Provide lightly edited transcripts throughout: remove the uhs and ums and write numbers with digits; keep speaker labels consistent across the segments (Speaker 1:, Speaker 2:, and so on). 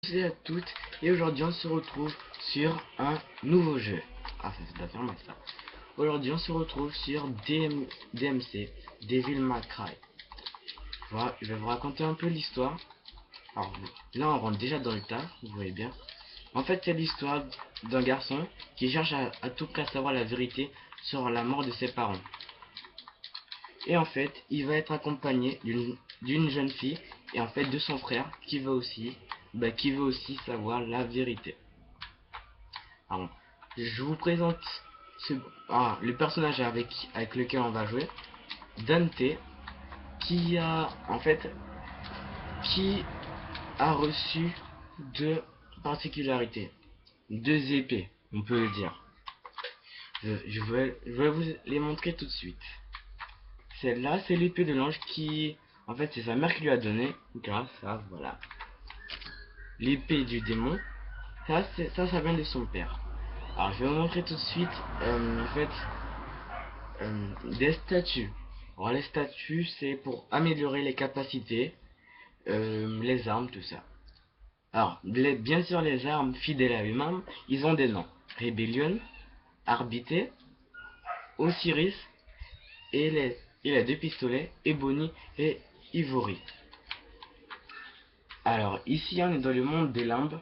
Speaker 1: Salut à toutes, et aujourd'hui on se retrouve sur un nouveau jeu. Ah, ça c'est pas bien mal ça. Aujourd'hui on se retrouve sur DMC, Devil May Cry. Voilà, je vais vous raconter un peu l'histoire. Alors là on rentre déjà dans le tas, vous voyez bien. En fait c'est l'histoire d'un garçon qui cherche à tout cas savoir la vérité sur la mort de ses parents. Et en fait il va être accompagné d'une jeune fille et en fait de son frère qui veut aussi savoir la vérité. Alors, je vous présente le personnage avec lequel on va jouer, Dante, qui a en fait qui a reçu deux particularités, deux épées, on peut le dire. Je vais vous les montrer tout de suite. Celle-là, c'est l'épée de l'ange qui, en fait, c'est sa mère qui lui a donné, grâce à, voilà. L'épée du démon, ça vient de son père. Alors, je vais vous montrer tout de suite, en fait, des statues. Alors, les statues, c'est pour améliorer les capacités, les armes, tout ça. Alors, bien sûr, les armes fidèles à eux-mêmes, ils ont des noms. Rebellion, Arbité, Osiris, et les deux pistolets, Ebony et Ivory. Alors, ici, on est dans le monde des limbes,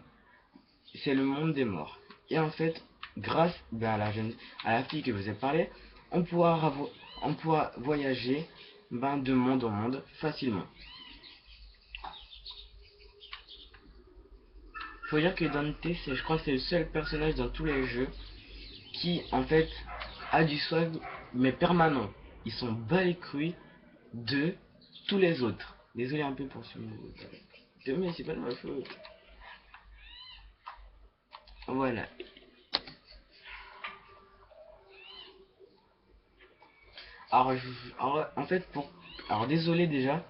Speaker 1: c'est le monde des morts. Et en fait, grâce à la fille que je vous ai parlé, on pourra voyager de monde en monde facilement. Faut dire que Dante, je crois que c'est le seul personnage dans tous les jeux qui, en fait, a du swag, mais permanent. Ils sont bas les couilles de tous les autres. Désolé un peu pour ce... Mais c'est pas de ma faute. Voilà. En fait, alors désolé déjà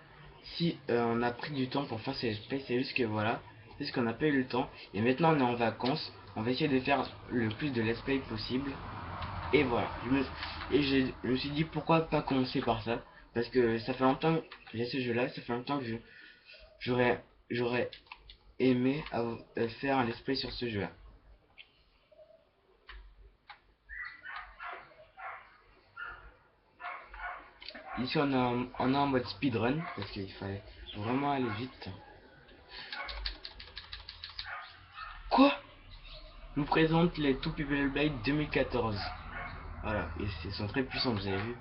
Speaker 1: si on a pris du temps pour faire ces let's play, c'est juste que voilà, c'est juste qu'on n'a pas eu le temps. Et maintenant on est en vacances, on va essayer de faire le plus de let's play possible. Et voilà, je me suis dit pourquoi pas commencer par ça, parce que ça fait longtemps que j'ai ce jeu là, ça fait longtemps que j'aurais aimé faire un let's play sur ce jeu là. Ici on est en mode speedrun, parce qu'il fallait vraiment aller vite. Quoi? Nous présente les Two People Blade 2014. Voilà, et ils sont très puissants, vous avez vu.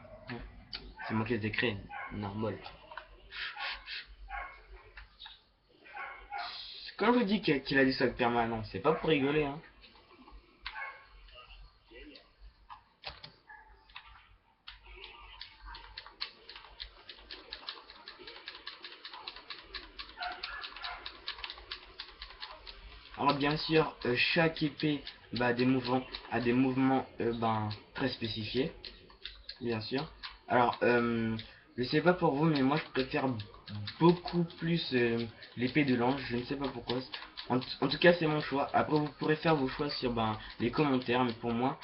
Speaker 1: C'est moi qui les ai créés, normal. Quand je vous dis qu'il a du stock permanent, c'est pas pour rigoler, hein. Alors bien sûr, chaque épée a des mouvements très spécifiés, bien sûr. Alors, je sais pas pour vous, mais moi je préfère beaucoup plus l'épée de l'ange. Je ne sais pas pourquoi. En tout cas, c'est mon choix. Après, vous pourrez faire vos choix sur les commentaires, mais pour moi,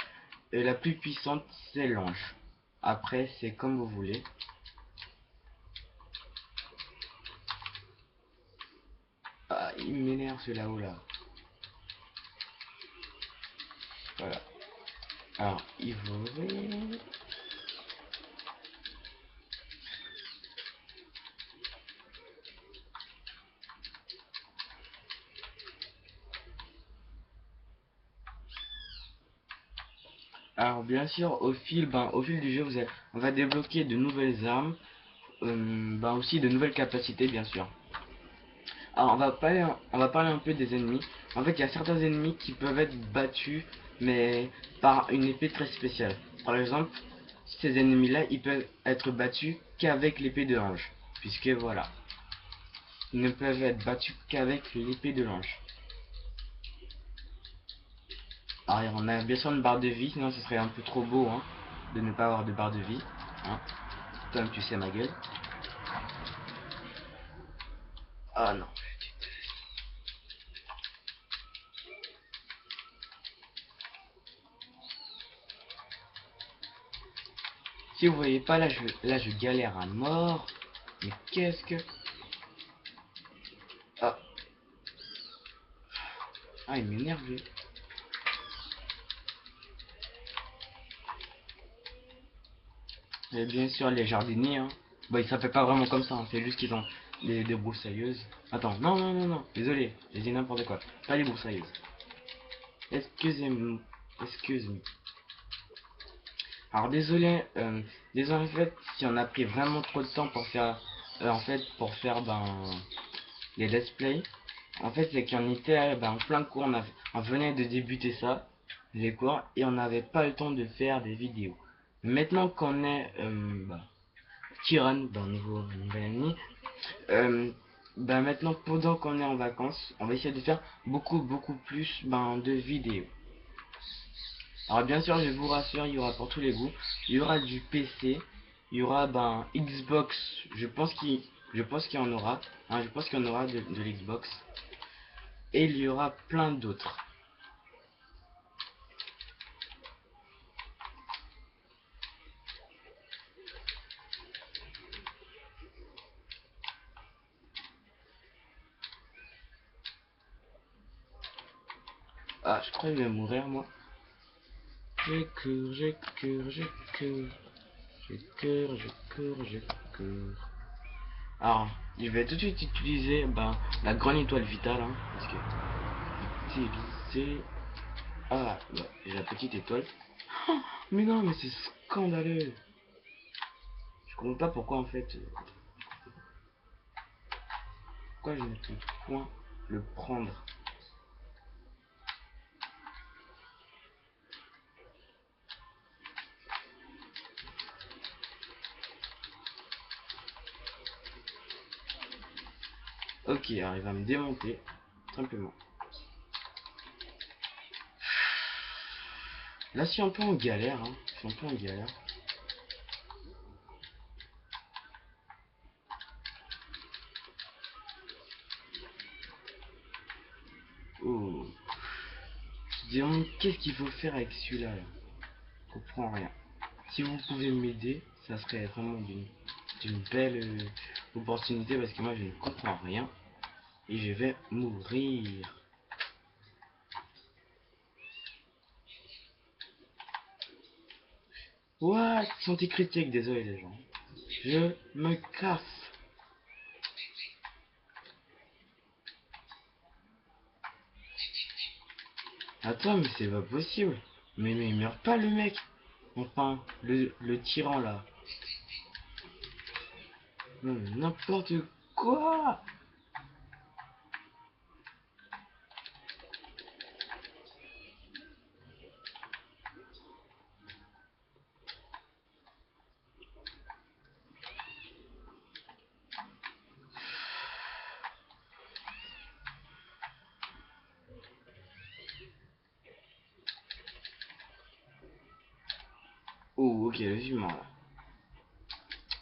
Speaker 1: la plus puissante, c'est l'ange. Après, c'est comme vous voulez. Ah, il m'énerve ce là-haut là. Voilà. Alors, Ivory. Alors, bien sûr, au fil du jeu, on va débloquer de nouvelles armes, aussi de nouvelles capacités, bien sûr. Alors, on va parler un peu des ennemis. En fait, il y a certains ennemis qui peuvent être battus, mais par une épée très spéciale. Par exemple, ces ennemis-là, ils peuvent être battus qu'avec l'épée de l'ange. Puisque voilà, ils ne peuvent être battus qu'avec l'épée de l'ange. Alors, on a bien sûr une barre de vie, sinon ce serait un peu trop beau hein, de ne pas avoir de barre de vie. Hein. Comme tu sais ma gueule. Ah non. Si vous voyez pas, là je galère à mort. Mais qu'est-ce que... Ah. Ah, il m'énerve lui. Et bien sûr, les jardiniers, hein. Bah, ils s'appellent pas vraiment comme ça, hein. C'est juste qu'ils ont des broussailleuses. Attends, non, non, non, non. Désolé, j'ai dit n'importe quoi. Pas les broussailleuses. Excusez-moi. Excuse-moi. Alors désolé, désolé en fait si on a pris vraiment trop de temps pour faire, ben les let's play. En fait c'est qu'on était en plein cours, on venait de débuter ça, les cours, et on n'avait pas le temps de faire des vidéos. Maintenant qu'on est Kiran, nouvel ami, maintenant pendant qu'on est en vacances, on va essayer de faire beaucoup plus de vidéos. Alors bien sûr, je vous rassure, il y aura pour tous les goûts. Il y aura du PC, il y aura Xbox. Je pense qu'il y en aura. Hein, je pense qu'il y en aura de l'Xbox. Et il y aura plein d'autres. Ah, je crois que je vais mourir moi. J'ai cœur, j'ai cœur, j'ai cœur. J'ai cœur, j'ai cœur, j'ai cœur. Alors, je vais tout de suite utiliser la grande étoile vitale. Hein, parce que utiliser. Ah, j'ai la petite étoile. Mais non, mais c'est scandaleux. Je comprends pas pourquoi en fait. Pourquoi je ne peux point le prendre. Ok, alors il va me démonter. Simplement. Là, je suis un peu en galère. Hein. Je suis un peu en galère. Oh. Je me demande qu'est-ce qu'il faut faire avec celui-là. Là. Je comprends rien. Si vous pouvez m'aider, ça serait vraiment d'une belle opportunité parce que moi je ne comprends rien et je vais mourir. What? Santé critique, désolé les gens. Je me casse. Attends, mais c'est pas possible. Mais il meurt pas le mec. Enfin, le tyran là. Non, mais n'importe quoi. Oh, ok, le humain là.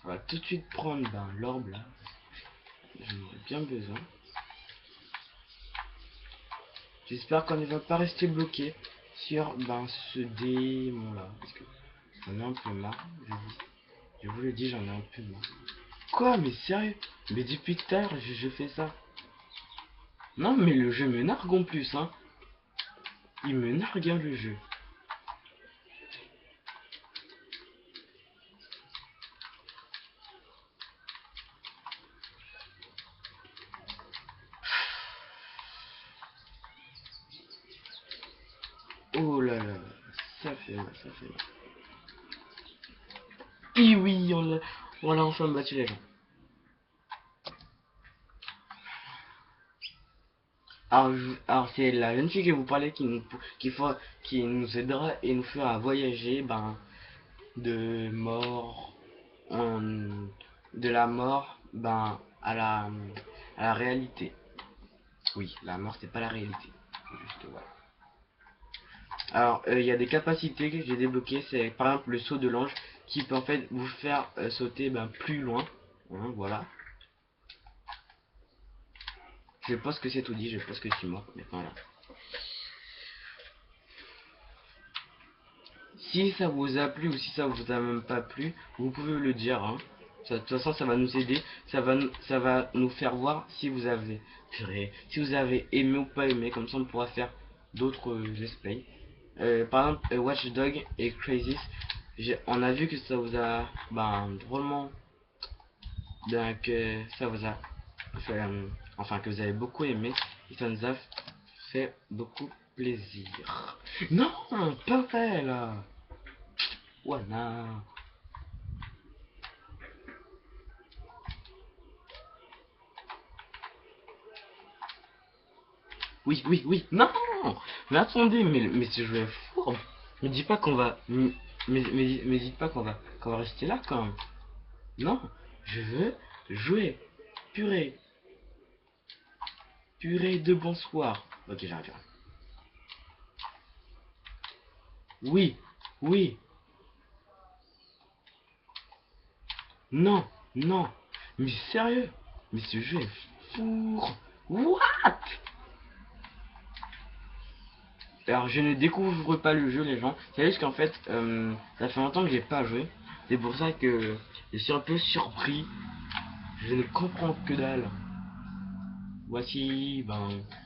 Speaker 1: On va tout de suite prendre l'orbe là. J'en aurais bien besoin. J'espère qu'on ne va pas rester bloqué sur ce démon là. Parce que j'en ai un peu marre. Je vous le dis, j'en ai un peu marre. Quoi? Mais sérieux? Mais depuis tout à l'heure, je fais ça. Non, mais le jeu me nargue en plus, hein. Il me nargue, hein, le jeu. Oh là là, ça fait mal, ça fait mal. Et oui, on l'a enfin battu les gens. Alors c'est la jeune fille que vous parlez qui nous aidera et nous fera voyager de mort en, de la mort à la réalité. Oui, la mort c'est pas la réalité. Juste, voilà. Alors il y a des capacités que j'ai débloquées, c'est par exemple le saut de l'ange qui peut en fait vous faire sauter plus loin. Hein, voilà. Je pense que c'est tout dit, je pense que je suis mort, mais voilà. Si ça vous a plu ou si ça vous a même pas plu, vous pouvez le dire, hein. De toute façon, ça va nous aider. Ça va nous faire voir si vous avez, purée, si vous avez aimé ou pas aimé. Comme ça, on pourra faire d'autres let's play. Par exemple, Watch Dog et Crazy. On a vu que ça vous a, drôlement, que ça vous a fait, enfin que vous avez beaucoup aimé. Et ça nous a fait beaucoup plaisir. Non, pas vrai là. Voilà. Oui, oui, oui. Non. Mais attendez, mais ce jeu est fourbe. Me dis pas qu'on va, me dites pas qu'on va rester là quand même. Non, je veux jouer. Purée, purée de bonsoir. Ok, j'arrive. Oui, oui. Non, non. Mais sérieux. Mais ce jeu est fourbe. What? Alors je ne découvre pas le jeu les gens. C'est juste qu'en fait ça fait longtemps que j'ai pas joué. C'est pour ça que je suis un peu surpris. Je ne comprends que dalle. Voici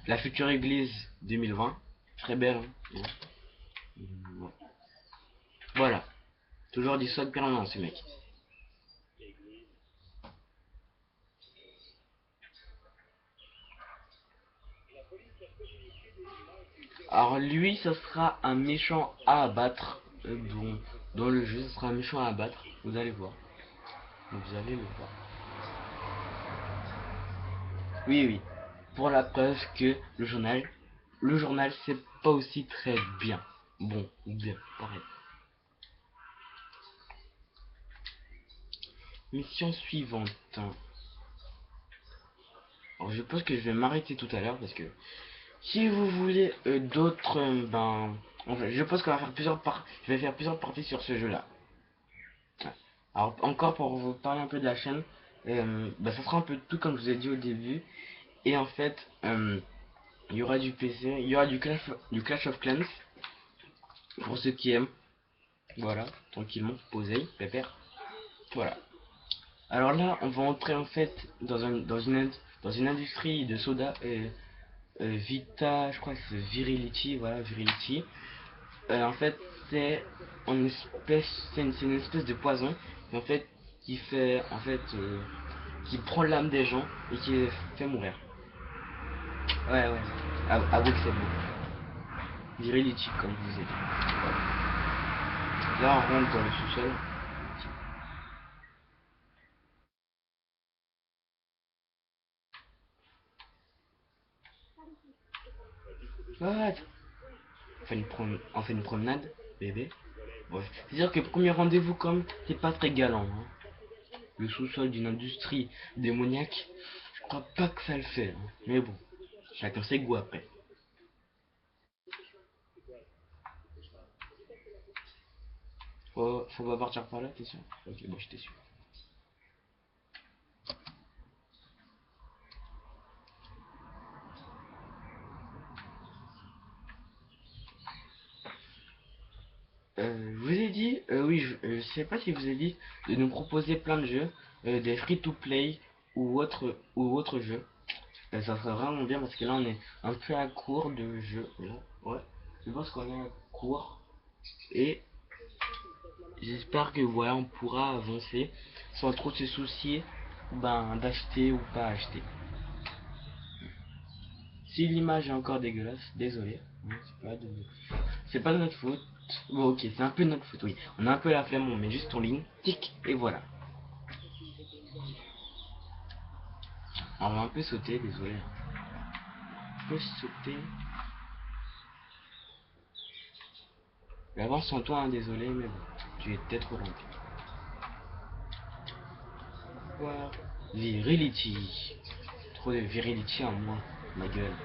Speaker 1: la future église 2020. Très belle. Hein. Ouais. Voilà. Toujours des soins permanents ces mecs. Alors lui ça sera un méchant à abattre. Dans le jeu ce sera un méchant à abattre. Vous allez voir. Vous allez le voir. Oui, oui. Pour la preuve que le journal c'est pas aussi très bien. Bon, ou bien, pareil. Mission suivante. Alors je pense que je vais m'arrêter tout à l'heure parce que si vous voulez d'autres, en fait, je pense qu'on va faire je vais faire plusieurs parties sur ce jeu-là. Ouais. Alors encore pour vous parler un peu de la chaîne, ça sera un peu tout comme je vous ai dit au début. Et en fait, il y aura du PC, il y aura du Clash of Clans pour ceux qui aiment. Voilà, tranquillement, posé, pépère. Voilà. Alors là, on va entrer en fait dans une industrie de soda. Vita, je crois que c'est Virility, voilà, Virility. En fait, c'est une espèce de poison, en fait, qui prend l'âme des gens et qui les fait mourir. Ouais, ouais. Avoue que c'est beau. Virility, comme je vous ai dit. Là, on rentre dans le sous-sol. What? On fait une promenade, bébé. Ouais. C'est-à-dire que premier rendez-vous comme, c'est pas très galant. Hein. Le sous-sol d'une industrie démoniaque, je crois pas que ça le fait. Hein. Mais bon, chacun ses goûts après. Faut pas partir par là, t'es sûr? Ok, bon, j'étais sûr. Je vous ai dit, oui, je sais pas si je vous ai dit, de nous proposer plein de jeux, des free-to-play ou autre jeux. Ça serait vraiment bien parce que là on est un peu à court de jeux. Là, ouais, je pense qu'on est à court et j'espère que voilà on pourra avancer sans trop se soucier d'acheter ou pas acheter. Si l'image est encore dégueulasse, désolé, hein, c'est pas de notre faute. Bon ok, c'est un peu de notre faute, oui. On a un peu la flemme, on met juste en ligne, tic, et voilà. On va un peu sauter, désolé. On peut sauter. Avance sans toi, hein, désolé, mais bon, tu es peut-être trop lent. Quoi? Virility. Trop de virility en moi, ma gueule.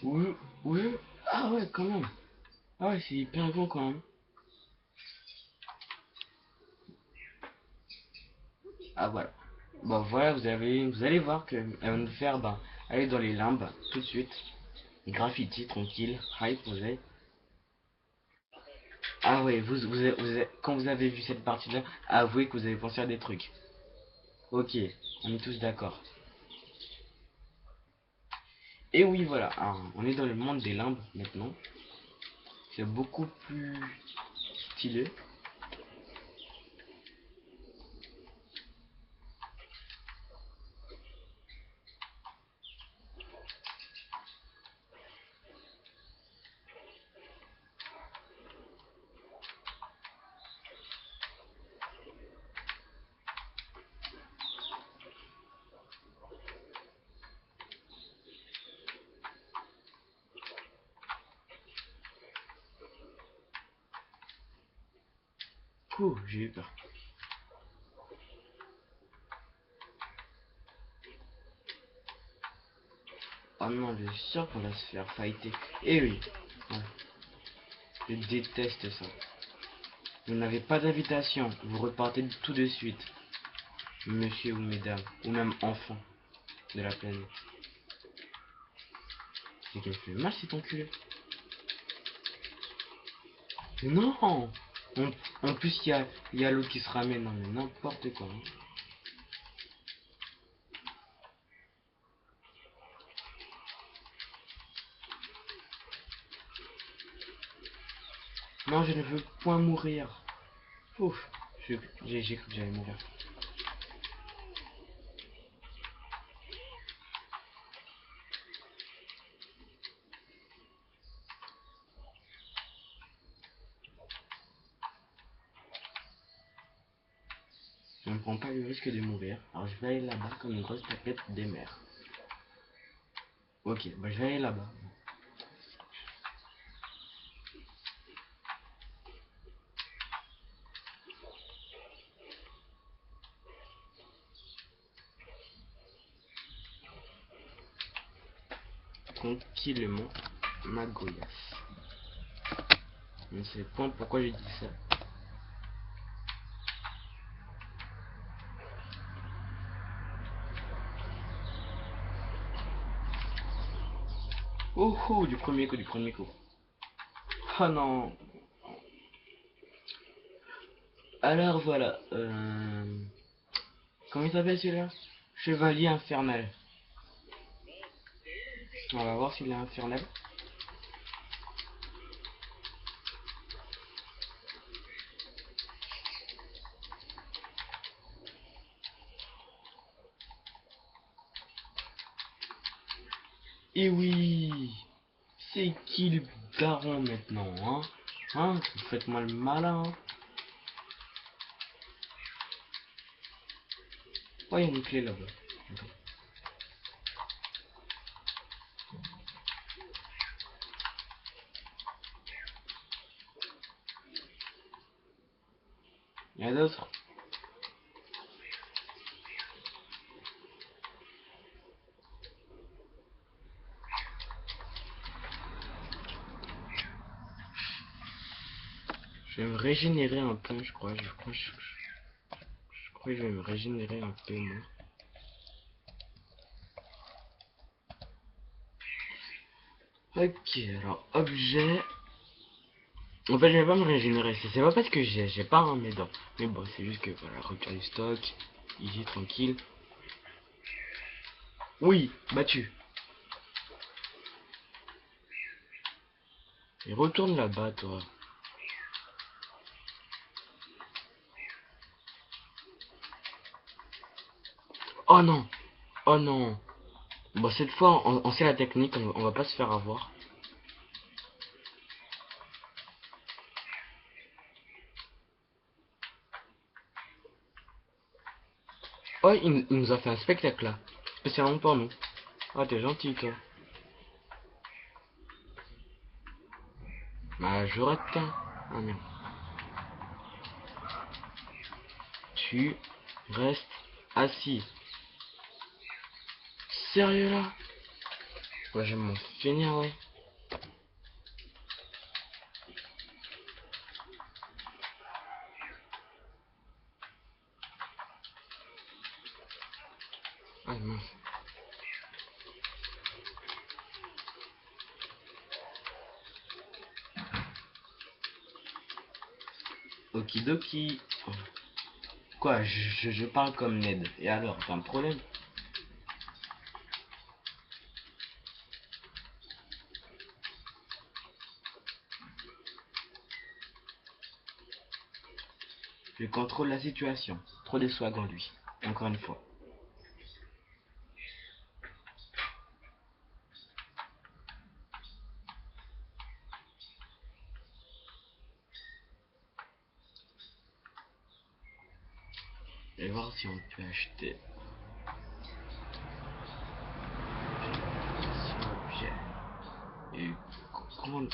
Speaker 1: Oui, oui. Ah ouais, quand même. Ah ouais, c'est hyper grand quand même. Ah voilà. Bon voilà, vous allez voir que elle va nous faire aller dans les limbes tout de suite. Graffiti, tranquille, hype, vous avez. Ah ouais, quand vous avez vu cette partie-là, avouez que vous avez pensé à des trucs. Ok, on est tous d'accord. Et oui, voilà, alors, on est dans le monde des limbes maintenant. C'est beaucoup plus stylé. Ouh, j'ai eu peur. Oh non, je suis sûr qu'on va se faire fighter. Eh oui, ouais, je déteste ça. Vous n'avez pas d'invitation, vous repartez tout de suite. Monsieur ou mesdames, ou même enfant de la planète. C'est qu'elle fait mal cet enculé. Non en plus, il y a l'autre qui se ramène. Non, mais n'importe quoi. Hein. Non, je ne veux point mourir. Ouf, j'ai cru que j'allais mourir. Je ne prends pas le risque de mourir. Alors je vais aller là-bas comme une grosse tapette des mers. Ok, bah je vais aller là-bas. Tranquillement, ma goyasse. Je ne sais pas pourquoi j'ai dit ça. Oh oh, du premier coup, du premier coup. Oh non. Alors voilà. Comment il s'appelle celui-là? Chevalier infernal. On va voir s'il est infernal. Et oui, c'est qui le daron maintenant, hein? Hein? Vous faites moi le malin. Hein. Oh, il y a une clé là-bas. Okay. Il y a d'autres. Je vais me régénérer un peu, je crois. Je crois que je vais me régénérer un peu, moi. Ok, alors, objet. En fait, je vais pas me régénérer. C'est pas parce que j'ai pas un mes dents. Mais bon, c'est juste que, voilà, rupture du stock. Easy, tranquille. Oui, battu. Et retourne là-bas, toi. Oh non. Oh non. Bon, cette fois, on sait la technique. On va pas se faire avoir. Oh, il nous a fait un spectacle là. Spécialement pour nous. Oh, t'es gentil, toi. Bah, je retiens. Ah merde. Tu restes assis. Sérieux là? Ouais, je vais m'en finir, ouais. Okidoki. Quoi, je parle comme Ned. Et alors, t'as un problème? Je contrôle la situation. Trop de swag en lui. Encore une fois. Et voir si on peut acheter. Objet. Et comment...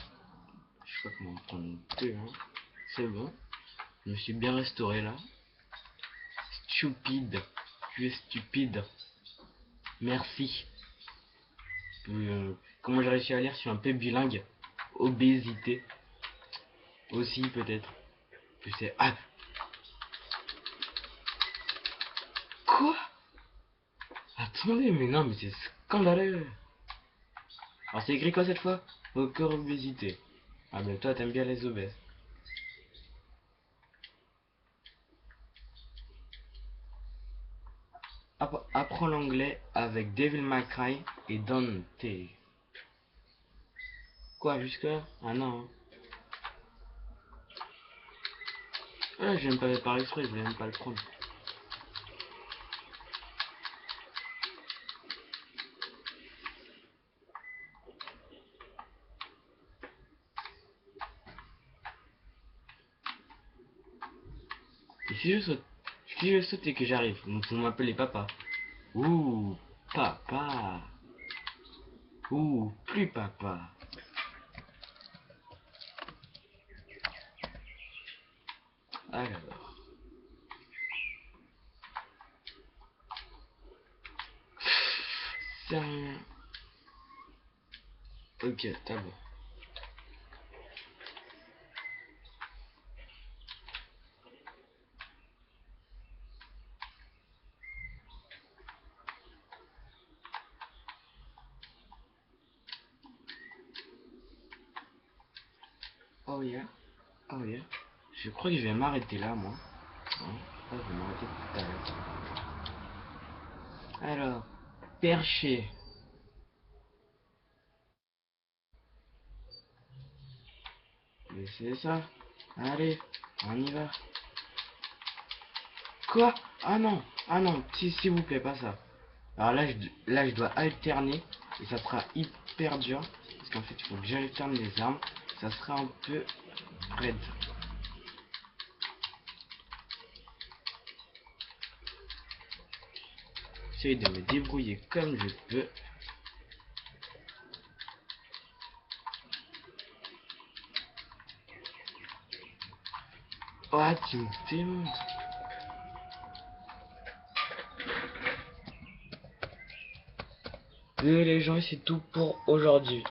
Speaker 1: Je sais pas comment prendre deux, hein. C'est bon. Je me suis bien restauré là. Stupide. Tu es stupide. Merci. Comment j'ai réussi à lire? Je suis un peu bilingue. Obésité. Aussi peut-être. Je sais. Ah. Quoi? Attendez, mais non, mais c'est scandaleux. Alors c'est écrit quoi cette fois? Encore obésité. Ah ben toi t'aimes bien les obèses. Apprends l'anglais avec Devil May Cry et Dante. Quoi jusque là? Ah non. Ah, je viens pas par exprès, je voulais même pas le prendre. Et si je saute, si je saute et que j'arrive, vous m'appelez papa. Ouh, papa. Ouh, plus papa. Alors. C'est rien. Ok, t'as bon. Oh yeah. Oh yeah. Je crois que je vais m'arrêter là, moi. Hein, je crois que je vais m'arrêter tout à l'heure. Alors, perché. Mais c'est ça. Allez, on y va. Quoi? Ah non, s'il vous plaît, pas ça. Alors là, je dois alterner et ça sera hyper dur parce qu'en fait, il faut que j'alterne les armes. Ça sera un peu raide. J'essaye de me débrouiller comme je peux. Oh, tu me démontes. Les gens, c'est tout pour aujourd'hui.